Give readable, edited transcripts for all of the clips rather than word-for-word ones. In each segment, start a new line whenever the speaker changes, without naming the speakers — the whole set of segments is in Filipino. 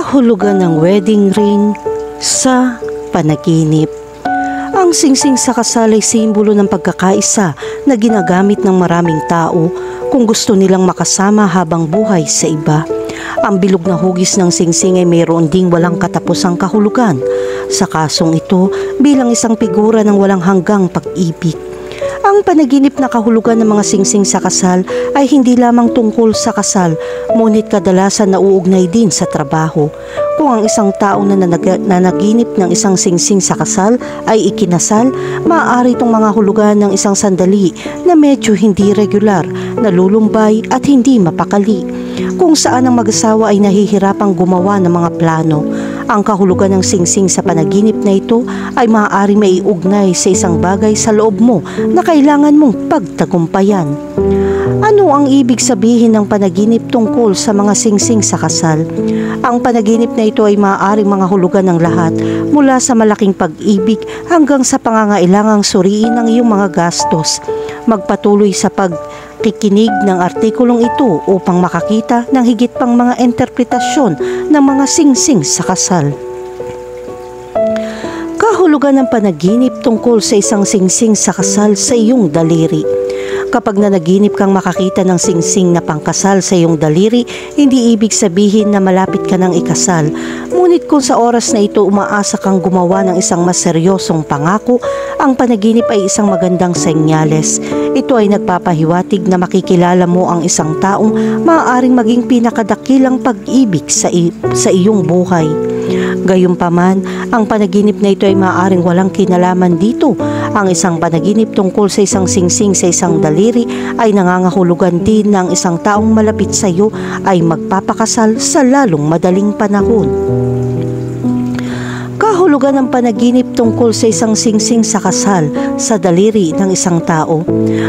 Kahulugan ng wedding ring sa panaginip. Ang singsing sa kasal ay simbolo ng pagkakaisa na ginagamit ng maraming tao kung gusto nilang makasama habang buhay sa iba. Ang bilog na hugis ng singsing ay mayroon ding walang katapusang kahulugan sa kasong ito bilang isang figura ng walang hanggang pag-ibig. Ang panaginip na kahulugan ng mga singsing sa kasal ay hindi lamang tungkol sa kasal, ngunit kadalasan nauugnay din sa trabaho. Kung ang isang tao na nanaginip ng isang singsing sa kasal ay ikinasal, maaari itong mga hulugan ng isang sandali na medyo hindi regular, nalulumbay at hindi mapakali, kung saan ang mag-asawa ay nahihirapang gumawa ng mga plano. Ang kahulugan ng singsing sa panaginip na ito ay maaari maiugnay sa isang bagay sa loob mo na kailangan mong pagtagumpayan. Ano ang ibig sabihin ng panaginip tungkol sa mga singsing sa kasal? Ang panaginip na ito ay maaaring mga hulugan ng lahat mula sa malaking pag-ibig hanggang sa pangangailangang suriin ang iyong mga gastos. Magpatuloy sa pagkikinig ng artikulong ito upang makakita ng higit pang mga interpretasyon ng mga singsing sa kasal. Kahulugan ng panaginip tungkol sa isang singsing sa kasal sa iyong daliri. Kapag nanaginip kang makakita ng singsing na pangkasal sa iyong daliri, hindi ibig sabihin na malapit ka ng ikasal. Ngunit kung sa oras na ito umaasa kang gumawa ng isang mas seryosong pangako, ang panaginip ay isang magandang senyales. Ito ay nagpapahiwatig na makikilala mo ang isang taong maaaring maging pinakadakilang pag-ibig sa iyong buhay. Gayunpaman, ang panaginip na ito ay maaaring walang kinalaman dito. Ang isang panaginip tungkol sa isang singsing sa isang daliri ay nangangahulugan din na ang isang taong malapit sa iyo ay magpapakasal sa lalong madaling panahon. Kahulugan ng panaginip tungkol sa isang singsing sa kasal sa daliri ng isang tao.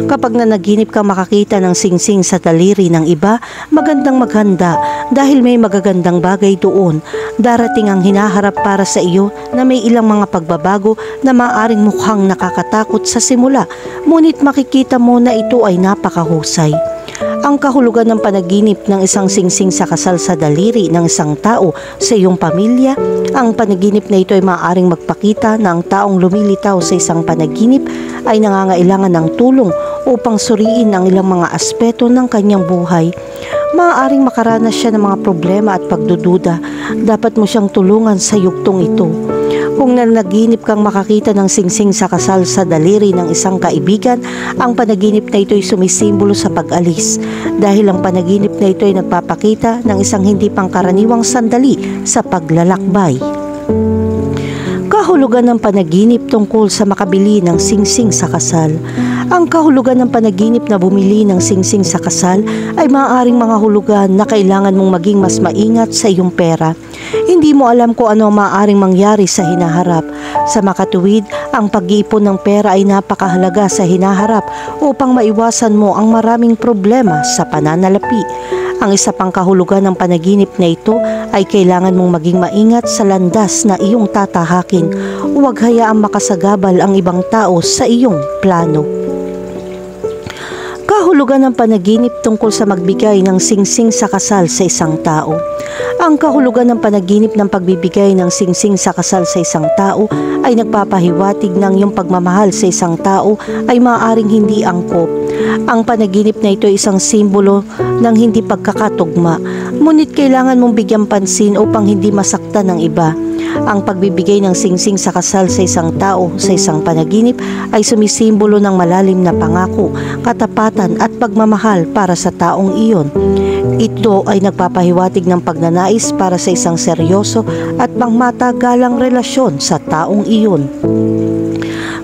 Kapag nanaginip ka makakita ng singsing sa daliri ng iba, magandang maghanda dahil may magagandang bagay doon. Darating ang hinaharap para sa iyo na may ilang mga pagbabago na maaaring mukhang nakakatakot sa simula, ngunit makikita mo na ito ay napakahusay. Ang kahulugan ng panaginip ng isang singsing sa kasal sa daliri ng isang tao sa iyong pamilya. Ang panaginip na ito ay maaaring magpakita na ang taong lumilitaw sa isang panaginip ay nangangailangan ng tulong upang suriin ang ilang mga aspeto ng kanyang buhay. Maaaring makaranas siya ng mga problema at pagdududa. Dapat mo siyang tulungan sa yugtong ito. Kung nanaginip kang makakita ng singsing sa kasal sa daliri ng isang kaibigan, ang panaginip na ito ay sumisimbolo sa pag-alis dahil ang panaginip na ito ay nagpapakita ng isang hindi pangkaraniwang sandali sa paglalakbay. Kahulugan ng panaginip tungkol sa makabili ng singsing sa kasal. Ang kahulugan ng panaginip na bumili ng singsing sa kasal ay maaaring mga hulugan na kailangan mong maging mas maingat sa iyong pera. Hindi mo alam kung ano ang maaaring mangyari sa hinaharap. Sa makatuwid, ang pag-iipon ng pera ay napakahalaga sa hinaharap upang maiwasan mo ang maraming problema sa pananalapi. Ang isa pang kahulugan ng panaginip na ito ay kailangan mong maging maingat sa landas na iyong tatahakin. Huwag hayaang makasagabal ang ibang tao sa iyong plano. Kahulugan ng panaginip tungkol sa magbigay ng singsing sa kasal sa isang tao. Ang kahulugan ng panaginip ng pagbibigay ng singsing sa kasal sa isang tao ay nagpapahiwatig ng iyong pagmamahal sa isang tao ay maaaring hindi angkop. Ang panaginip na ito ay isang simbolo ng hindi pagkakatugma, ngunit kailangan mong bigyan pansin upang hindi masaktan ng iba. Ang pagbibigay ng singsing sa kasal sa isang tao sa isang panaginip ay sumisimbolo ng malalim na pangako, katapatan at pagmamahal para sa taong iyon. Ito ay nagpapahiwatig ng pagnanais para sa isang seryoso at pangmatagalang relasyon sa taong iyon.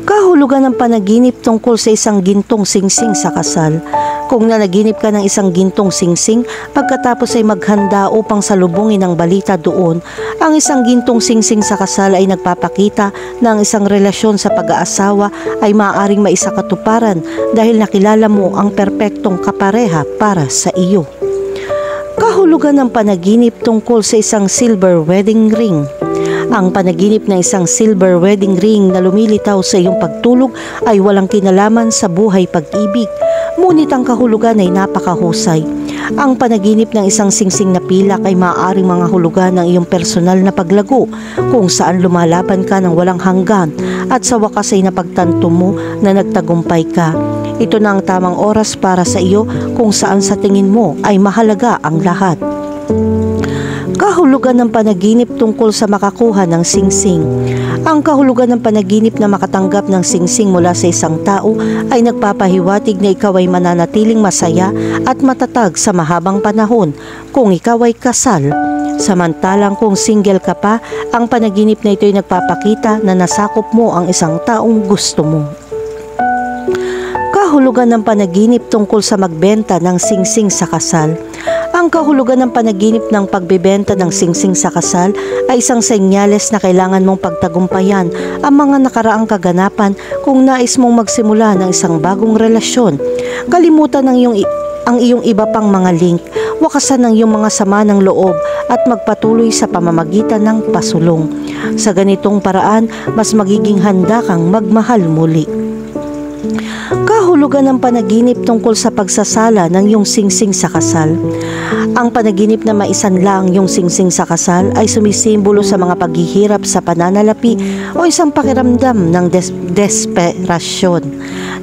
Kahulugan ng panaginip tungkol sa isang gintong singsing sa kasal. Kung nanaginip ka ng isang gintong singsing, pagkatapos ay maghanda upang salubungin ang balita doon. Ang isang gintong singsing sa kasal ay nagpapakita na ang isang relasyon sa pag-aasawa ay maaaring maisakatuparan dahil nakilala mo ang perpektong kapareha para sa iyo. Kahulugan ng panaginip tungkol sa isang silver wedding ring. Ang panaginip ng isang silver wedding ring na lumilitaw sa iyong pagtulog ay walang kinalaman sa buhay pag-ibig. Ngunit ang kahulugan ay napakahusay. Ang panaginip ng isang singsing na pilak ay maaaring mga hulugan ng iyong personal na paglago kung saan lumalaban ka ng walang hanggan at sa wakas ay napagtanto mo na nagtagumpay ka. Ito na ang tamang oras para sa iyo kung saan sa tingin mo ay mahalaga ang lahat. Kahulugan ng panaginip tungkol sa makakuha ng singsing. Ang kahulugan ng panaginip na makatanggap ng singsing mula sa isang tao ay nagpapahiwatig na ikaw ay mananatiling masaya at matatag sa mahabang panahon kung ikaw ay kasal. Samantalang kung single ka pa, ang panaginip na ito ay nagpapakita na nasakop mo ang isang taong gusto mo. Kahulugan ng panaginip tungkol sa magbenta ng singsing sa kasal. Ang kahulugan ng panaginip ng pagbebenta ng singsing sa kasal ay isang senyales na kailangan mong pagtagumpayan ang mga nakaraang kaganapan kung nais mong magsimula ng isang bagong relasyon. Kalimutan ang iyong iba pang mga link, wakasan ang iyong mga sama ng loob at magpatuloy sa pamamagitan ng pasulong. Sa ganitong paraan, mas magiging handa kang magmahal muli. Kahulugan ng panaginip tungkol sa pagsasala ng iyong singsing sa kasal. Ang panaginip na maisanla ang iyong singsing sa kasal ay sumisimbolo sa mga paghihirap sa pananalapi o isang pakiramdam ng desperasyon.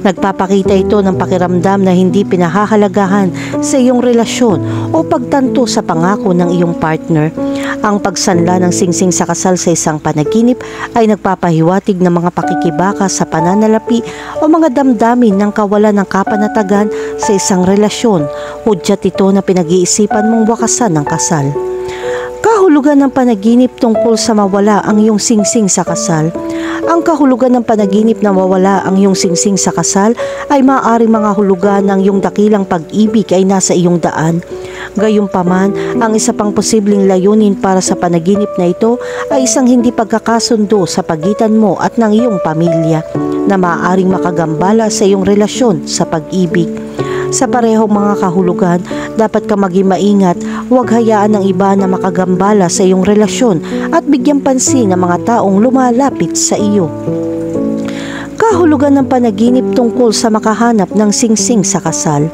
Nagpapakita ito ng pakiramdam na hindi pinahahalagahan sa iyong relasyon o pagtanto sa pangako ng iyong partner. Ang pagsanla ng singsing sa kasal sa isang panaginip ay nagpapahiwatig ng mga pakikibaka sa pananalapi o mga damdamin ng kawalan ng kapanatagan sa isang relasyon. Hudyat ito na pinag-iisipan mong wakasan ng kasal. Kahulugan ng panaginip tungkol sa mawala ang iyong singsing sa kasal. Ang kahulugan ng panaginip na mawala ang iyong singsing sa kasal ay maaaring mga hulugan ng iyong dakilang pag-ibig ay nasa iyong daan. Gayunpaman, ang isa pang posibleng layunin para sa panaginip na ito ay isang hindi pagkakasundo sa pagitan mo at ng iyong pamilya na maaaring makagambala sa iyong relasyon sa pag-ibig. Sa parehong mga kahulugan, dapat ka maging maingat, huwag hayaan ng iba na makagambala sa iyong relasyon at bigyan pansin ang mga taong lumalapit sa iyo. Kahulugan ng panaginip tungkol sa makahanap ng singsing sa kasal.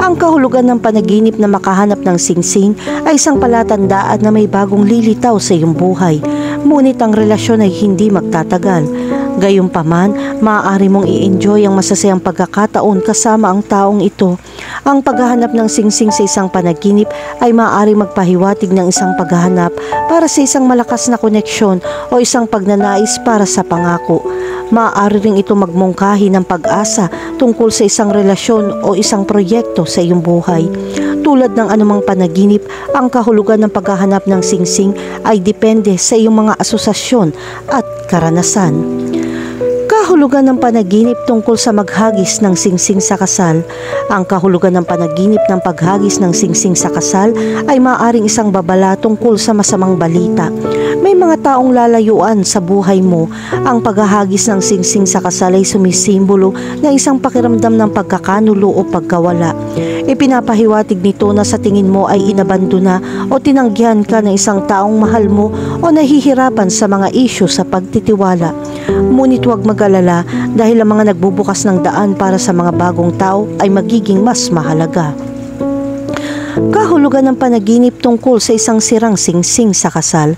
Ang kahulugan ng panaginip na makahanap ng singsing ay isang palatandaan na may bagong lilitaw sa iyong buhay, ngunit ang relasyon ay hindi magtatagal. Gayunpaman, maaari mong i-enjoy ang masasayang pagkakataon kasama ang taong ito. Ang paghahanap ng singsing sa isang panaginip ay maaari magpahiwatig ng isang paghahanap para sa isang malakas na koneksyon o isang pagnanais para sa pangako. Maaari ring ito magmungkahi ng pag-asa tungkol sa isang relasyon o isang proyekto sa iyong buhay. Tulad ng anumang panaginip, ang kahulugan ng paghahanap ng singsing ay depende sa iyong mga asosasyon at karanasan. Kahulugan ng panaginip tungkol sa maghagis ng singsing sa kasal. Ang kahulugan ng panaginip ng paghagis ng singsing sa kasal ay maaaring isang babala tungkol sa masamang balita. May mga taong lalayuan sa buhay mo. Ang paghahagis ng singsing sa kasal ay sumisimbolo na isang pakiramdam ng pagkakanulo o pagkawala. Ipinapahiwatig nito na sa tingin mo ay inabandona o tinanggihan ka ng isang taong mahal mo o nahihirapan sa mga isyu sa pagtitiwala. Ngunit huwag mag-alala dahil ang mga nagbubukas ng daan para sa mga bagong tao ay magiging mas mahalaga. Kahulugan ng panaginip tungkol sa isang sirang singsing sa kasal.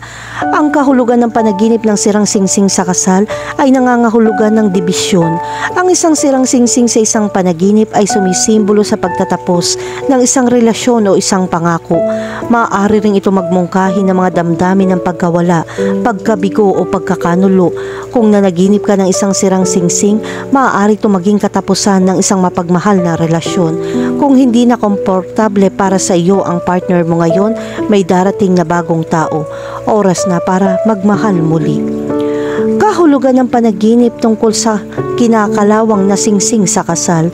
Ang kahulugan ng panaginip ng sirang singsing sa kasal ay nangangahulugan ng dibisyon. Ang isang sirang singsing sa isang panaginip ay sumisimbolo sa pagtatapos ng isang relasyon o isang pangako. Maaari ring ito magmungkahi ng mga damdamin ng pagkawala, pagkabigo o pagkakanulo. Kung nanaginip ka ng isang sirang singsing, maaari ito maging katapusan ng isang mapagmahal na relasyon. Kung hindi na komportable para sa iyo ang partner mo ngayon, may darating na bagong tao. Oras na para magmahal muli. Kahulugan ng panaginip tungkol sa kinakalawang na singsing sa kasal.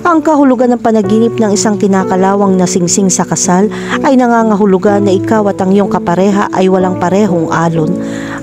Ang kahulugan ng panaginip ng isang kinakalawang na singsing sa kasal ay nangangahulugan na ikaw at ang iyong kapareha ay walang parehong alon.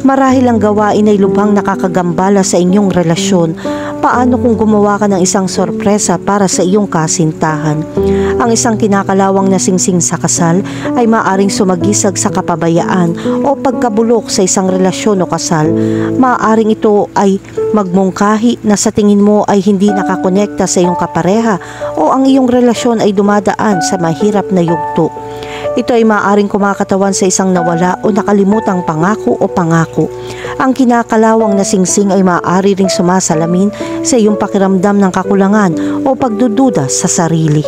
Marahil ang gawain ay lubhang nakakagambala sa inyong relasyon. Paano kung gumawa ka ng isang sorpresa para sa iyong kasintahan? Ang isang kinakalawang na singsing sa kasal ay maaaring sumagisag sa kapabayaan o pagkabulok sa isang relasyon o kasal. Maaaring ito ay magmungkahi na sa tingin mo ay hindi nakakonekta sa iyong kapareha o ang iyong relasyon ay dumadaan sa mahirap na yugto. Ito ay maaaring kumakatawan sa isang nawala o nakalimutang pangako o pangako. Ang kinakalawang na singsing ay maaari ring sumasalamin sa iyong pakiramdam ng kakulangan o pagdududa sa sarili.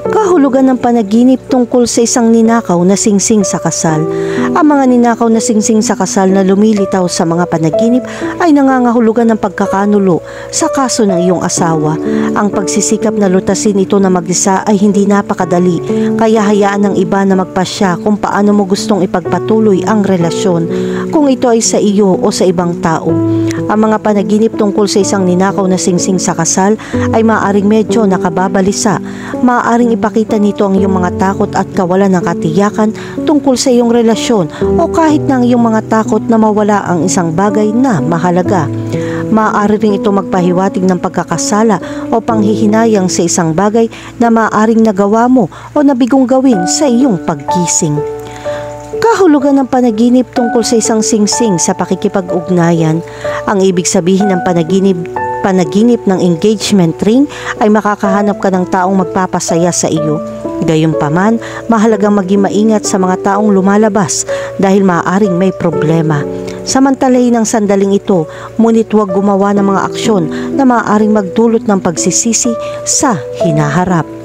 Kahulugan ng panaginip tungkol sa isang ninakaw na singsing sa kasal. Ang mga ninakaw na singsing sa kasal na lumilitaw sa mga panaginip ay nangangahulugan ng pagkakanulo sa kaso ng iyong asawa. Ang pagsisikap na lutasin ito na mag-isa ay hindi napakadali, kaya hayaan ng iba na magpasya kung paano mo gustong ipagpatuloy ang relasyon, kung ito ay sa iyo o sa ibang tao. Ang mga panaginip tungkol sa isang ninakaw na singsing sa kasal ay maaaring medyo nakababalisa. Maaaring ipakita nito ang iyong mga takot at kawalan ng katiyakan tungkol sa iyong relasyon o kahit na ang iyong mga takot na mawala ang isang bagay na mahalaga. Maaari rin ito magpahiwatig ng pagkakasala o panghihinayang sa isang bagay na maaaring nagawa mo o nabigong gawin sa iyong paggising. Kahulugan ng panaginip tungkol sa isang singsing sa pakikipag-ugnayan. Ang ibig sabihin ng panaginip ng engagement ring ay makakahanap ka ng taong magpapasaya sa iyo. Gayunpaman, mahalagang maging maingat sa mga taong lumalabas dahil maaaring may problema. Samantalahin ang sandaling ito, ngunit huwag gumawa ng mga aksyon na maaaring magdulot ng pagsisisi sa hinaharap.